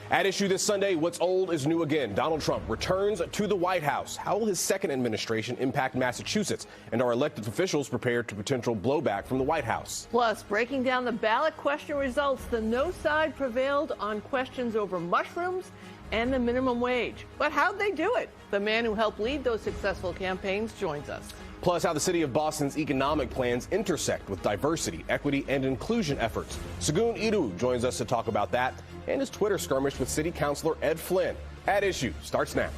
At issue this Sunday, what's old is new again. Donald Trump returns to the White House. How will his second administration impact Massachusetts? And are elected officials prepared to potential blowback from the White House? Plus, breaking down the ballot question results, the no side prevailed on questions over mushrooms and the minimum wage. But how'd they do it? The man who helped lead those successful campaigns joins us. Plus, how the city of Boston's economic plans intersect with diversity, equity, and inclusion efforts. Sagun Idu joins us to talk about that and his Twitter skirmish with City Councilor Ed Flynn. At Issue starts now.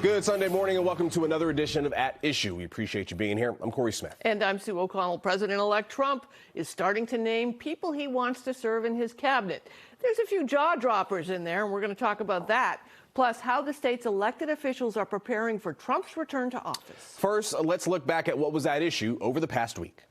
Good Sunday morning and welcome to another edition of At Issue. We appreciate you being here. I'm Corey Smith. And I'm Sue O'Connell. President-elect Trump is starting to name people he wants to serve in his cabinet. There's a few jaw-droppers in there, and we're going to talk about that. Plus, how the state's elected officials are preparing for Trump's return to office. First, let's look back at what was at issue over the past week.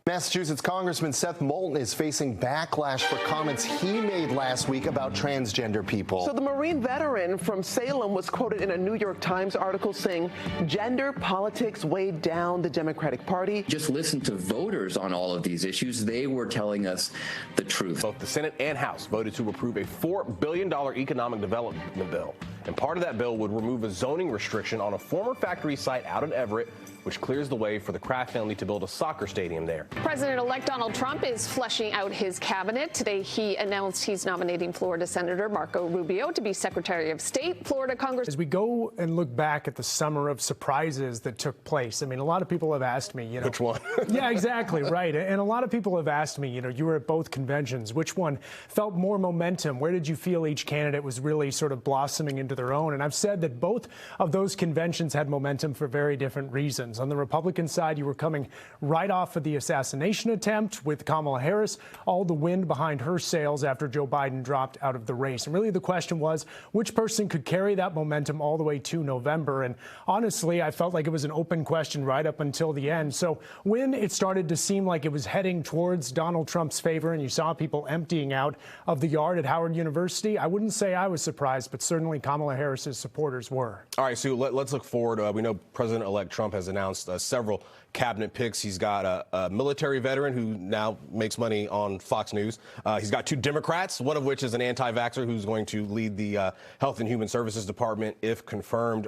Massachusetts Congressman Seth Moulton is facing backlash for comments he made last week about transgender people. So the Marine veteran from Salem was quoted in a New York Times article saying gender politics weighed down the Democratic Party. Just listen to voters on all of these issues. They were telling us the truth. Both the Senate and House voted to approve a $4 billion economic development bill. And part of that bill would remove a zoning restriction on a former factory site out in Everett, which clears the way for the Kraft family to build a soccer stadium there. President-elect Donald Trump is fleshing out his cabinet. Today, he announced he's nominating Florida Senator Marco Rubio to be Secretary of State. Florida Congress. As we go and look back at the summer of surprises that took place, I mean, a lot of people have asked me, which one? Yeah, exactly, right. And a lot of people have asked me, you were at both conventions. Which one felt more momentum? Where did you feel each candidate was really sort of blossoming into their own? And I've said that both of those conventions had momentum for very different reasons. On the Republican side, you were coming right off of the assassination attempt with Kamala Harris, all the wind behind her sails after Joe Biden dropped out of the race. And really the question was, which person could carry that momentum all the way to November? And honestly, I felt like it was an open question right up until the end. So when it started to seem like it was heading towards Donald Trump's favor and you saw people emptying out of the yard at Howard University, I wouldn't say I was surprised, but certainly Kamala Harris's supporters were. All right, Sue, let's look forward. We know President-elect Trump has announced several cabinet picks. He's got a military veteran who now makes money on Fox News. He's got two Democrats, one of which is an anti-vaxxer who's going to lead the Health and Human Services Department if confirmed.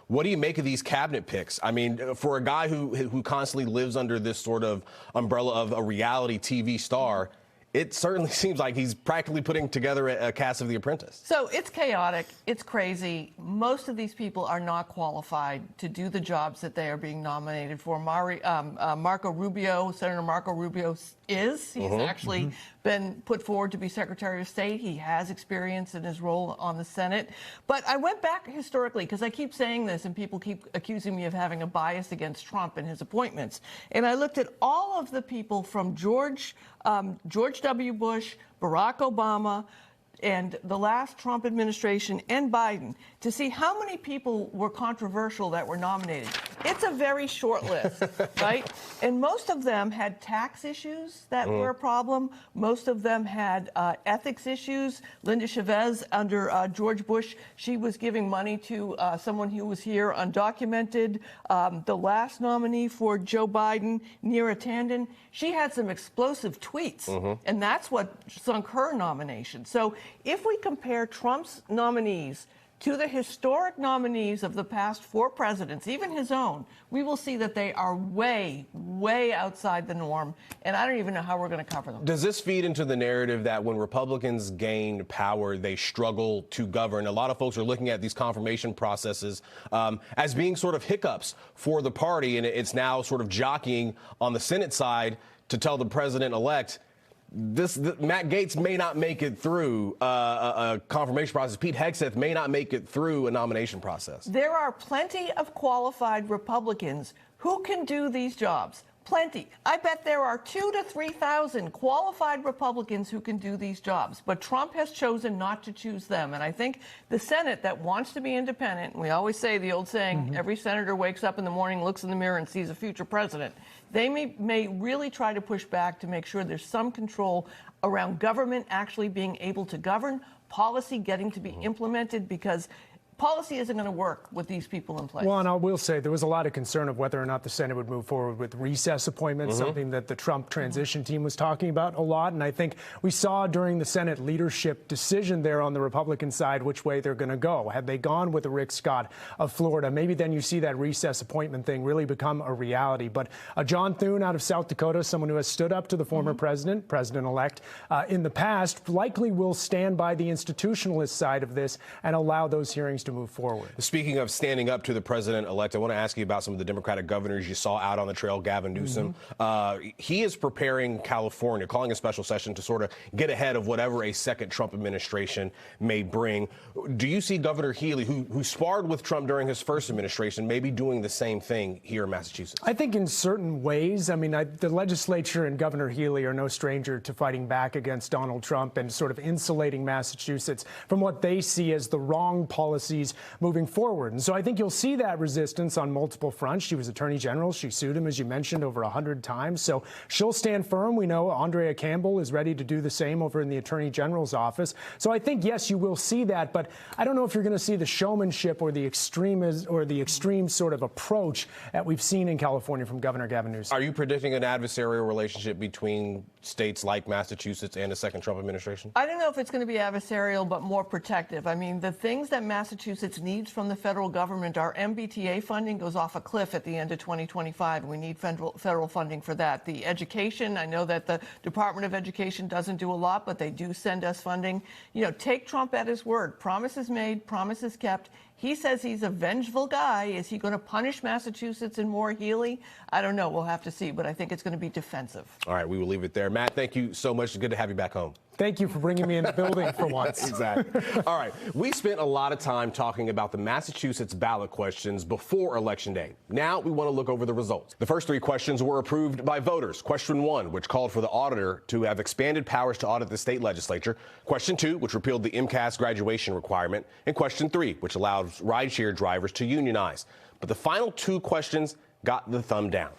What do you make of these cabinet picks? I mean, for a guy who constantly lives under this sort of umbrella of a reality TV star, it certainly seems like he's practically putting together a cast of The Apprentice. So it's chaotic. It's crazy. Most of these people are not qualified to do the jobs that they are being nominated for. Marco Rubio, Senator Marco Rubio is. He's actually been put forward to be Secretary of State. He has experience in his role on the Senate. But I went back historically because I keep saying this and people keep accusing me of having a bias against Trump and his appointments. And I looked at all of the people from George W. Bush, Barack Obama, and the last Trump administration and Biden to see how many people were controversial that were nominated. It's a very short list, right? And most of them had tax issues that were a problem. Most of them had ethics issues. Linda Chavez under George Bush, she was giving money to someone who was here undocumented. The last nominee for Joe Biden, Neera Tanden, she had some explosive tweets, and that's what sunk her nomination. So if we compare Trump's nominees to the historic nominees of the past four presidents, even his own, we will see that they are way, way outside the norm, and I don't even know how we're going to cover them. Does this feed into the narrative that when Republicans gain power, they struggle to govern? A lot of folks are looking at these confirmation processes as being sort of hiccups for the party, and it's now sort of jockeying on the Senate side to tell the president-elect, Matt Gaetz may not make it through a confirmation process. Pete Hegseth may not make it through a nomination process. There are plenty of qualified Republicans who can do these jobs. Plenty. I bet there are 2,000 to 3,000 qualified Republicans who can do these jobs. But Trump has chosen not to choose them. And I think the Senate that wants to be independent, we always say the old saying, every senator wakes up in the morning, looks in the mirror and sees a future president. They may really try to push back to make sure there's some control around government actually being able to govern, policy getting to be implemented, because policy isn't going to work with these people in place. Well, and I will say there was a lot of concern of whether or not the Senate would move forward with recess appointments, something that the Trump transition team was talking about a lot. And I think we saw during the Senate leadership decision there on the Republican side which way they're going to go. Had they gone with a Rick Scott of Florida, maybe then you see that recess appointment thing really become a reality. But John Thune out of South Dakota, someone who has stood up to the former president-elect in the past, likely will stand by the institutionalist side of this and allow those hearings to move forward. Speaking of standing up to the president-elect, I want to ask you about some of the Democratic governors you saw out on the trail. Gavin Newsom, he is preparing California, calling a special session to sort of get ahead of whatever a second Trump administration may bring. Do you see Governor Healy, who sparred with Trump during his first administration, maybe doing the same thing here in Massachusetts? I think in certain ways. I mean, the legislature and Governor Healy are no stranger to fighting back against Donald Trump and sort of insulating Massachusetts from what they see as the wrong policies moving forward. And so I think you'll see that resistance on multiple fronts. She was Attorney General. She sued him, as you mentioned, over 100 times. So she'll stand firm. We know Andrea Campbell is ready to do the same over in the Attorney General's office. So I think, yes, you will see that. But I don't know if you're going to see the showmanship or the extreme sort of approach that we've seen in California from Governor Gavin Newsom. Are you predicting an adversarial relationship between states like Massachusetts and a second Trump administration? I don't know if it's going to be adversarial, but more protective. I mean, the things that Massachusetts needs from the federal government, our MBTA funding goes off a cliff at the end of 2025. We need federal funding for that. The education, I know that the Department of Education doesn't do a lot, but they do send us funding. You know, take Trump at his word. Promises made, promises kept. He says he's a vengeful guy. Is he going to punish Massachusetts and more Healy? I don't know. We'll have to see, but I think it's going to be defensive. All right, we will leave it there. Matt, thank you so much. It's good to have you back home. Thank you for bringing me in the building for once. Exactly. All right. We spent a lot of time talking about the Massachusetts ballot questions before Election Day. Now we want to look over the results. The first three questions were approved by voters. Question 1, which called for the auditor to have expanded powers to audit the state legislature. Question 2, which repealed the MCAS graduation requirement. And question 3, which allows rideshare drivers to unionize. But the final two questions got the thumb down.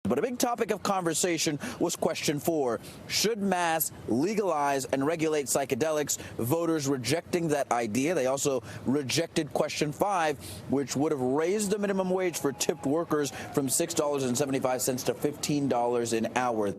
But a big topic of conversation was question 4. Should Mass legalize and regulate psychedelics? Voters rejecting that idea. They also rejected question 5, which would have raised the minimum wage for tipped workers from $6.75 to $15 an hour.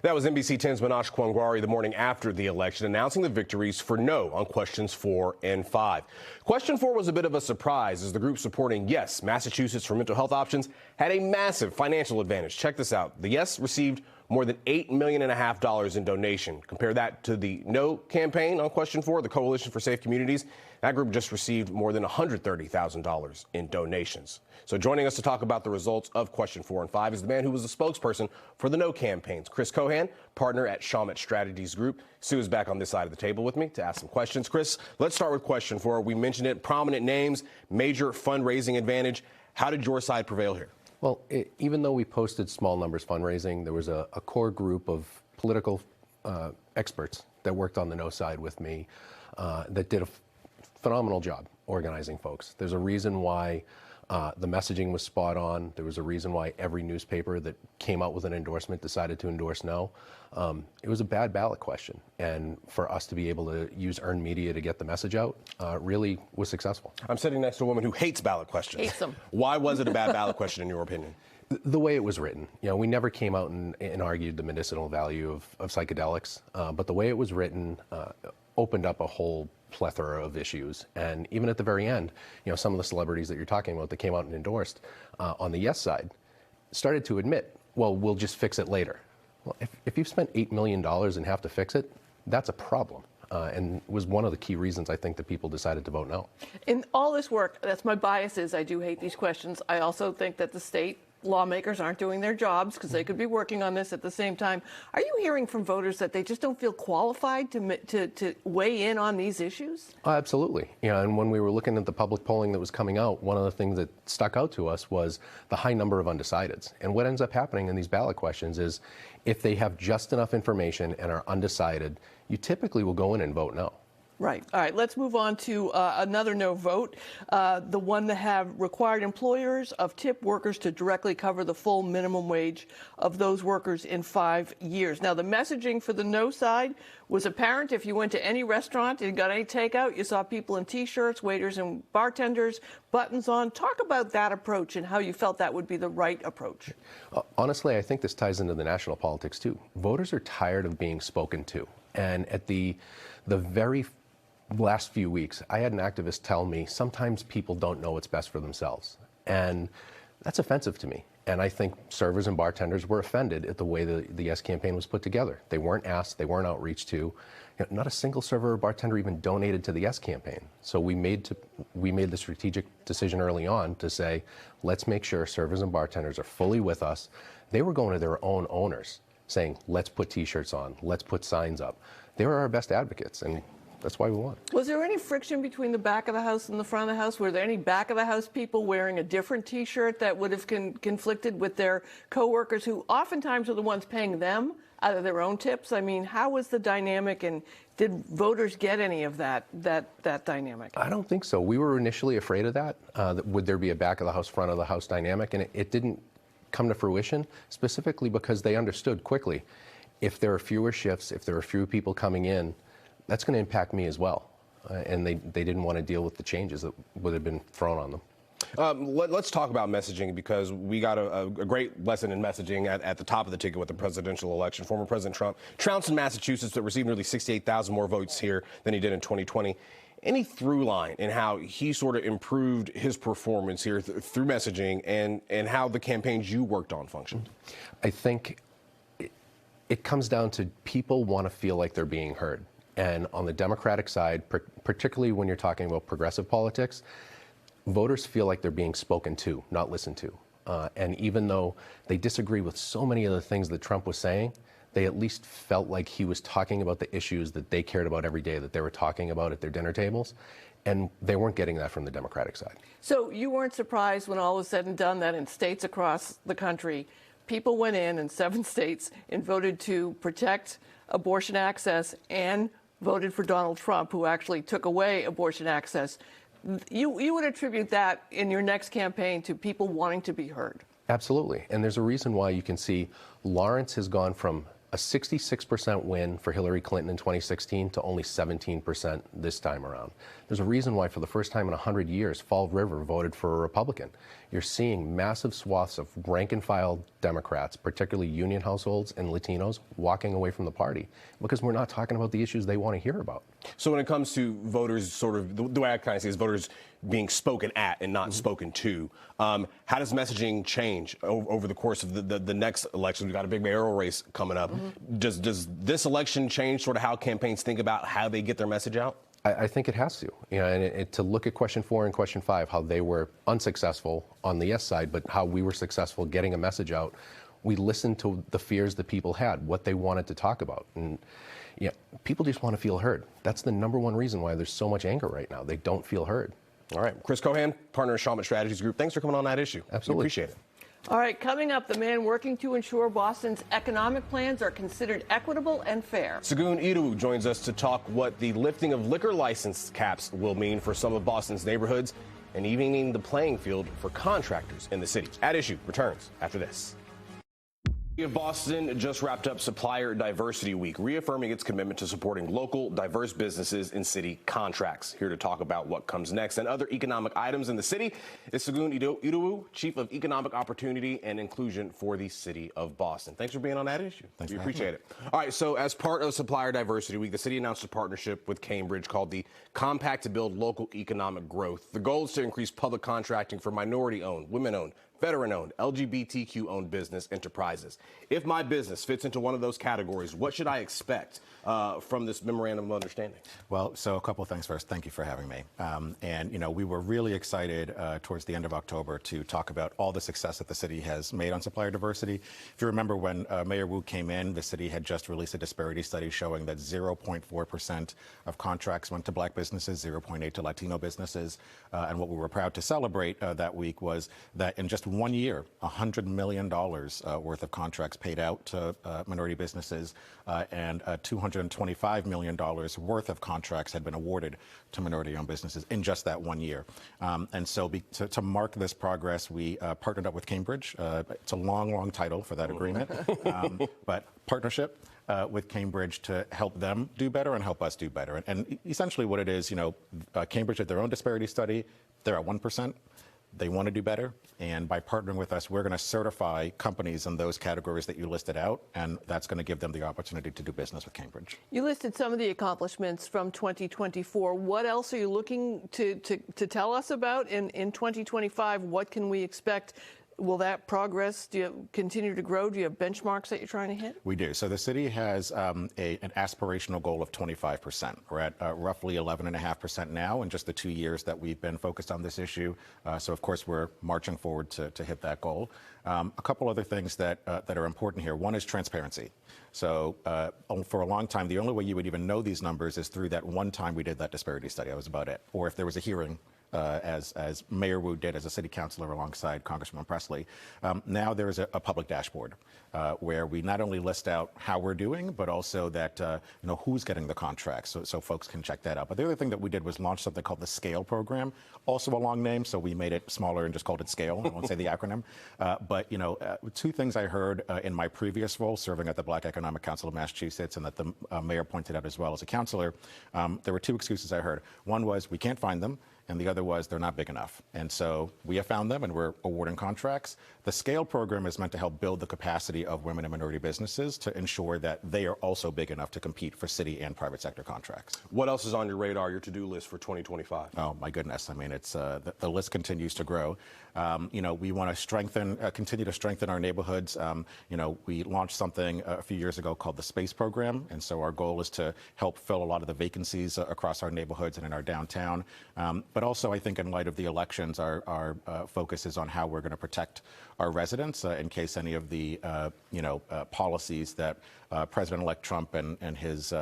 That was NBC 10's Manoj Kwangwari the morning after the election, announcing the victories for no on questions 4 and 5. Question 4 was a bit of a surprise, as the group supporting Yes, Massachusetts for mental health options had a massive financial advantage. Check this out. The Yes received more than $8.5 million in donation. Compare that to the No campaign on question 4, the Coalition for Safe Communities. That group just received more than $130,000 in donations. So joining us to talk about the results of question 4 and 5 is the man who was the spokesperson for the No campaigns, Chris Keohan, partner at Shawmut Strategies Group. Sue is back on this side of the table with me to ask some questions. Chris, let's start with question 4. We mentioned it, prominent names, major fundraising advantage. How did your side prevail here? Well, even though we posted small numbers fundraising, there was a core group of political experts that worked on the No side with me that did a phenomenal job organizing folks. There's a reason why the messaging was spot on. There was a reason why every newspaper that came out with an endorsement decided to endorse No. It was a bad ballot question, and for us to be able to use earned media to get the message out really was successful. I'm sitting next to a woman who hates ballot questions. Hates them. Why was it a bad ballot question in your opinion? The way it was written. You know, we never came out and argued the medicinal value of psychedelics, but the way it was written opened up a whole plethora of issues. And even at the very end, you know, some of the celebrities that you're talking about that came out and endorsed on the Yes side started to admit, well, we'll just fix it later. Well, if you've spent $8 million and have to fix it, that's a problem. And was one of the key reasons I think that people decided to vote no. In all this work, that's my bias is I do hate these questions. I also think that the state lawmakers aren't doing their jobs because they could be working on this at the same time. Are you hearing from voters that they just don't feel qualified to weigh in on these issues? Absolutely. You know, and when we were looking at the public polling that was coming out, one of the things that stuck out to us was the high number of undecideds. And what ends up happening in these ballot questions is if they have just enough information and are undecided, you typically will go in and vote no. Right. All right. Let's move on to another no vote, the one that have required employers of tip workers to directly cover the full minimum wage of those workers in 5 years. Now, the messaging for the no side was apparent. If you went to any restaurant and got any takeout, you saw people in T-shirts, waiters and bartenders, buttons on. Talk about that approach and how you felt that would be the right approach. Honestly, I think this ties into the national politics, too. Voters are tired of being spoken to. And at the very last few weeks, I had an activist tell me sometimes people don't know what's best for themselves. And that's offensive to me. And I think servers and bartenders were offended at the way the Yes campaign was put together. They weren't asked, they weren't outreached to. Not a single server or bartender even donated to the Yes campaign. So we made the strategic decision early on to say, let's make sure servers and bartenders are fully with us. They were going to their own owners saying, let's put T-shirts on, let's put signs up. They were our best advocates, and that's why we won. Was there any friction between the back of the house and the front of the house? Were there any back of the house people wearing a different T-shirt that would have conflicted with their coworkers who oftentimes are the ones paying them out of their own tips? I mean, how was the dynamic, and did voters get any of that dynamic? I don't think so. We were initially afraid of that. Would there be a back of the house, front of the house dynamic? And it didn't come to fruition, specifically because they understood quickly, if there are fewer shifts, if there are fewer people coming in, that's going to impact me as well. And they didn't want to deal with the changes that would have been thrown on them. Let's talk about messaging, because we got a great lesson in messaging at the top of the ticket with the presidential election. Former President Trump trounced in Massachusetts, but received nearly 68,000 more votes here than he did in 2020. Any through line in how he sort of improved his performance here through messaging, and how the campaigns you worked on functioned? I think it comes down to people want to feel like they're being heard. And on the Democratic side, particularly when you're talking about progressive politics, voters feel like they're being spoken to, not listened to. And even though they disagree with so many of the things that Trump was saying, they at least felt like he was talking about the issues that they cared about every day, that they were talking about at their dinner tables. And they weren't getting that from the Democratic side. So you weren't surprised when all was said and done that in states across the country, people went in 7 states and voted to protect abortion access and voted for Donald Trump, who actually took away abortion access. You would attribute that in your next campaign to people wanting to be heard. Absolutely. And there's a reason why you can see Lawrence has gone from a 66% win for Hillary Clinton in 2016 to only 17% this time around. There's a reason why for the first time in 100 years, Fall River voted for a Republican. You're seeing massive swaths of rank and file Democrats, particularly union households and Latinos, walking away from the party because we're not talking about the issues they want to hear about. So when it comes to voters, sort of the way I kind of see it is voters being spoken at and not spoken to, how does messaging change over the course of the next election? We've got a big mayoral race coming up. Does this election change sort of how campaigns think about how they get their message out? I think it has to, and to look at question 4 and question 5, how they were unsuccessful on the yes side, but how we were successful getting a message out. We listened to the fears that people had, what they wanted to talk about. And people just want to feel heard. That's the #1 reason why there's so much anger right now. They don't feel heard. All right. Chris Keohan, partner of Shawmut Strategies Group. Thanks for coming on that issue. Absolutely. We appreciate it. All right, coming up, the man working to ensure Boston's economic plans are considered equitable and fair. Segun Idowu joins us to talk what the lifting of liquor license caps will mean for some of Boston's neighborhoods and evening the playing field for contractors in the city. At Issue returns after this. The City of Boston just wrapped up Supplier Diversity Week, reaffirming its commitment to supporting local, diverse businesses in city contracts. Here to talk about what comes next and other economic items in the city is Segun Idowu, Chief of Economic Opportunity and Inclusion for the City of Boston. Thanks for being on that issue. Thanks. We appreciate it. All right, so as part of Supplier Diversity Week, the city announced a partnership with Cambridge called the Compact to Build Local Economic Growth. The goal is to increase public contracting for minority-owned, women-owned, veteran-owned, LGBTQ-owned business enterprises. If my business fits into one of those categories, what should I expect from this memorandum of understanding? Well, so a couple of things first. Thank you for having me. We were really excited towards the end of October to talk about all the success that the city has made on supplier diversity. If you remember when Mayor Wu came in, the city had just released a disparity study showing that 0.4% of contracts went to black businesses, 0.8% to Latino businesses. And what we were proud to celebrate that week was that in just 1 year, $100 million worth of contracts paid out to minority businesses, and $225 million worth of contracts had been awarded to minority-owned businesses in just that 1 year. And so to mark this progress, we partnered up with Cambridge. It's a long title for that agreement, but partnership with Cambridge to help them do better and help us do better. And essentially what it is, Cambridge did their own disparity study. They're at 1%. They want to do better, and by partnering with us, we're going to certify companies in those categories that you listed out, and that's going to give them the opportunity to do business with Cambridge. You listed some of the accomplishments from 2024. What else are you looking to tell us about in 2025? What can we expect? Will that progress continue to grow? Do you have benchmarks that you're trying to hit? We do. So the city has an aspirational goal of 25%. We're at roughly 11.5% now in just the 2 years that we've been focused on this issue. So, of course, we're marching forward to hit that goal. A couple other things that are important here. One is transparency. So for a long time, the only way you would even know these numbers is through that one time we did that disparity study. That was about it. Or if there was a hearing, as Mayor Wu did as a city councilor alongside Congresswoman Presley. Now there is a public dashboard where we not only list out how we're doing, but also that who's getting the contracts, so folks can check that out. But the other thing that we did was launch something called the SCALE program, also a long name, so we made it smaller and just called it SCALE. I won't say the acronym. But two things I heard in my previous role serving at the Black Economic Council of Massachusetts, and that the mayor pointed out as well as a councilor, there were two excuses I heard. One was we can't find them, and the other was they're not big enough. And so we have found them, and we're awarding contracts. The SCALE program is meant to help build the capacity of women and minority businesses to ensure that they are also big enough to compete for city and private sector contracts. What else is on your radar, your to-do list for 2025? Oh, my goodness. I mean, it's the list continues to grow. We want to continue to strengthen our neighborhoods. We launched something a few years ago called the Space Program. And so our goal is to help fill a lot of the vacancies across our neighborhoods and in our downtown. But also, I think in light of the elections, our focus is on how we're going to protect our residents in case any of the policies that President-elect Trump and his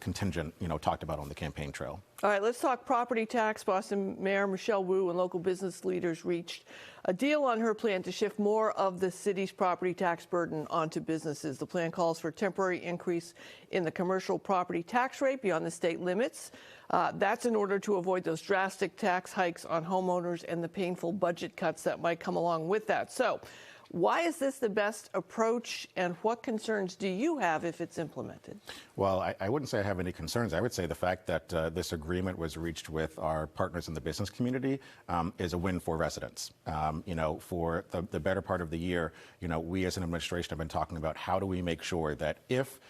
contingent talked about on the campaign trail. All right, let's talk property tax. Boston Mayor Michelle Wu and local business leaders reached a deal on her plan to shift more of the city's property tax burden onto businesses. The plan calls for a temporary increase in the commercial property tax rate beyond the state limits. That's in order to avoid those drastic tax hikes on homeowners and the painful budget cuts that might come along with that. So, why is this the best approach, and what concerns do you have if it's implemented? Well, I wouldn't say I have any concerns. I would say the fact that this agreement was reached with our partners in the business community is a win for residents. For the better part of the year, we as an administration have been talking about how do we make sure that if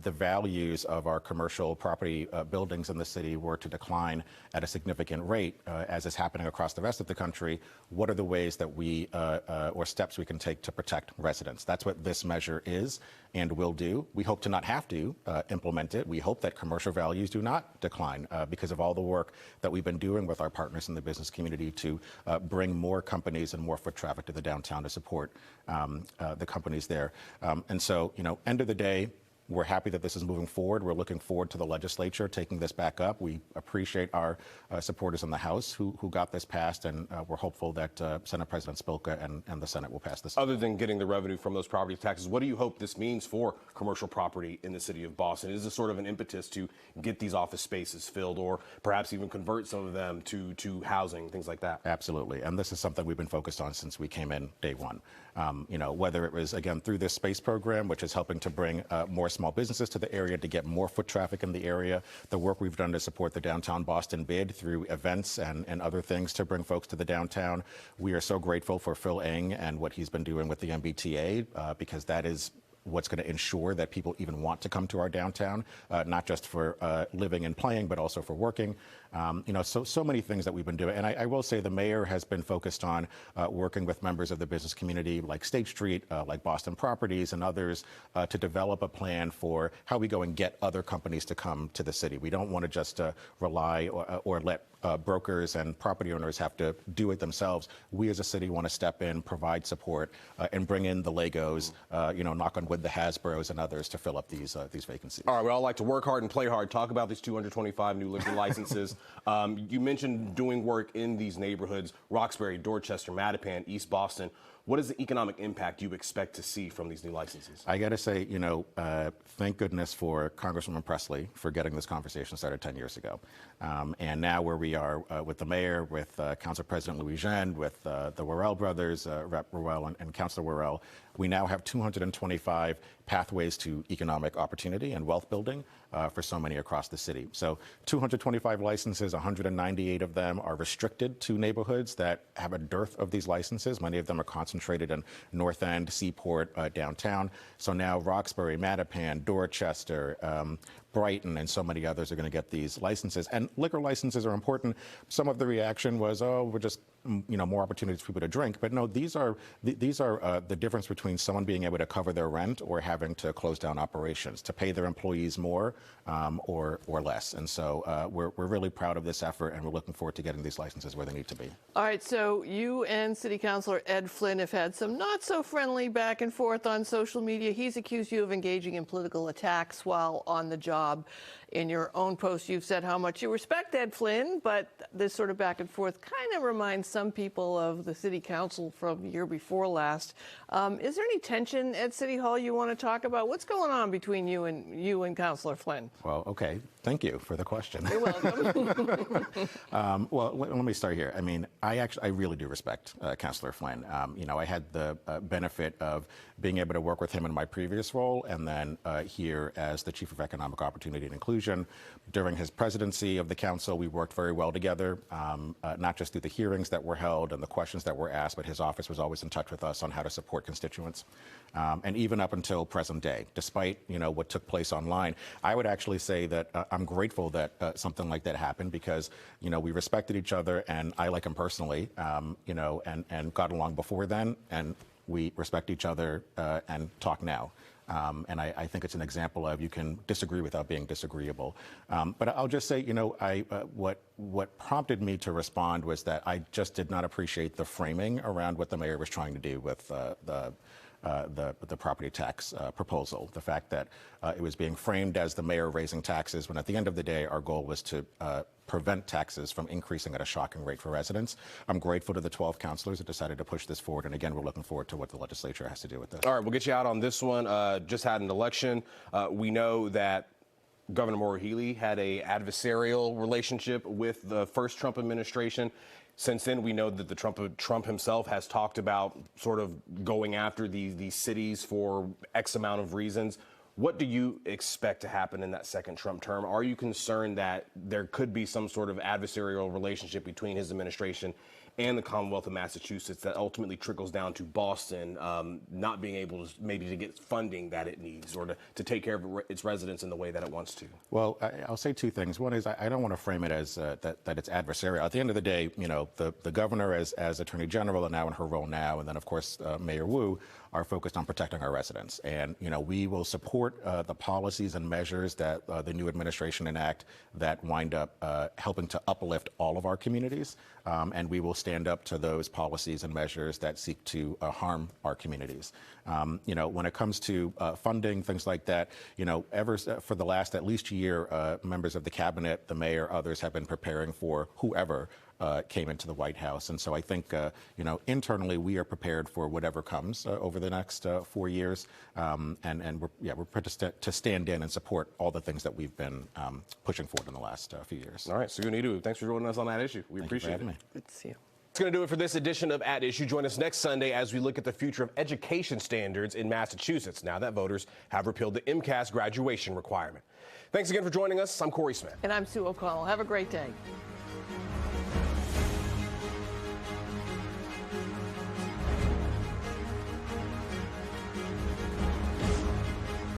the values of our commercial property buildings in the city were to decline at a significant rate, as is happening across the rest of the country, what are the ways that we or steps we can take to protect residents? That's what this measure is and will do. We hope to not have to implement it. We hope that commercial values do not decline because of all the work that we've been doing with our partners in the business community to bring more companies and more foot traffic to the downtown to support the companies there. And so, end of the day, we're happy that this is moving forward. We're looking forward to the legislature taking this back up. We appreciate our supporters in the House who got this passed, and we're hopeful that Senate President Spilka and the Senate will pass this. Other than getting the revenue from those property taxes, what do you hope this means for commercial property in the city of Boston? Is this sort of an impetus to get these office spaces filled, or perhaps even convert some of them to housing, things like that? Absolutely. And this is something we've been focused on since we came in day one. Whether it was, again, through this space program, which is helping to bring more small businesses to the area to get more foot traffic in the area, the work we've done to support the Downtown Boston bid through events and other things to bring folks to the downtown. We are so grateful for Phil Eng and what he's been doing with the MBTA because that is what's going to ensure that people even want to come to our downtown, not just for living and playing, but also for working. So many things that we've been doing. And I will say the mayor has been focused on working with members of the business community like State Street, like Boston Properties and others to develop a plan for how we go and get other companies to come to the city. We don't want to just rely or let brokers and property owners have to do it themselves. We as a city want to step in, provide support, and bring in the Legos, knock on wood, the Hasbros and others to fill up these vacancies. All right, we all like to work hard and play hard. Talk about these 225 new liquor licenses. You mentioned doing work in these neighborhoods, Roxbury, Dorchester, Mattapan, East Boston. What is the economic impact you expect to see from these new licenses? I got to say, thank goodness for Congresswoman Presley for getting this conversation started 10 years ago. And now where we are with the mayor, with Council President Louis Jean, with the Worrell brothers, Rep. Worrell and Councilor Worrell, we now have 225 pathways to economic opportunity and wealth building for so many across the city. So 225 licenses, 198 of them are restricted to neighborhoods that have a dearth of these licenses. Many of them are concentrated in North End, Seaport, downtown. So now Roxbury, Mattapan, Dorchester, Brighton, and so many others are going to get these licenses. And liquor licenses are important. Some of the reaction was, oh, we're just, more opportunities for people to drink. But no, these are the difference between someone being able to cover their rent or having to close down operations, to pay their employees more or less. And so we're really proud of this effort, and we're looking forward to getting these licenses where they need to be. All right, so you and City Councilor Ed Flynn have had some not so friendly back and forth on social media. He's accused you of engaging in political attacks while on the job. In your own post, you've said how much you respect Ed Flynn, but this sort of back and forth kind of reminds some people of the city council from the year before last. Is there any tension at City Hall you want to talk about? What's going on between you and Councilor Flynn? Well, okay. Thank you for the question. You're welcome. Well, let me start here. I mean, I really do respect Councilor Flynn. I had the benefit of being able to work with him in my previous role, and then here as the Chief of Economic Opportunity and Inclusion. During his presidency of the council, we worked very well together, not just through the hearings that were held and the questions that were asked, but his office was always in touch with us on how to support constituents. And even up until present day, despite what took place online, I would actually say that I'm grateful that something like that happened, because we respected each other, and I like him personally, and got along before then, and we respect each other and talk now. And I think it's an example of you can disagree without being disagreeable. But I'll just say, what prompted me to respond was that I just did not appreciate the framing around what the mayor was trying to do with the property tax proposal. The fact that it was being framed as the mayor raising taxes, when at the end of the day, our goal was to prevent taxes from increasing at a shocking rate for residents. I'm grateful to the 12 councilors that decided to push this forward. And again, we're looking forward to what the legislature has to do with this. All right, we'll get you out on this one. Just had an election. We know that Governor Maura Healey had an adversarial relationship with the first Trump administration. Since then, we know that the Trump himself has talked about sort of going after these cities for X amount of reasons. What do you expect to happen in that second Trump term? Are you concerned that there could be some sort of adversarial relationship between his administration and the Commonwealth of Massachusetts that ultimately trickles down to Boston not being able to maybe to get funding that it needs, or to take care of its residents in the way that it wants to? Well, I'll say two things. One is I don't want to frame it as that it's adversarial. At the end of the day, the governor as Attorney General and now in her role now, and then of course Mayor Wu, are focused on protecting our residents. And, we will support the policies and measures that the new administration enact that wind up helping to uplift all of our communities. And we will stand up to those policies and measures that seek to harm our communities. When it comes to funding, things like that, for the last at least year, members of the cabinet, the mayor, others have been preparing for whoever came into the White House. And so I think, internally, we are prepared for whatever comes over the next 4 years. And we're prepared to stand in and support all the things that we've been pushing forward in the last few years. All right, Sugunidu, thanks for joining us on that issue. We appreciate it. Good to see you. That's going to do it for this edition of At Issue. Join us next Sunday as we look at the future of education standards in Massachusetts, now that voters have repealed the MCAS graduation requirement. Thanks again for joining us. I'm Corey Smith. And I'm Sue O'Connell. Have a great day.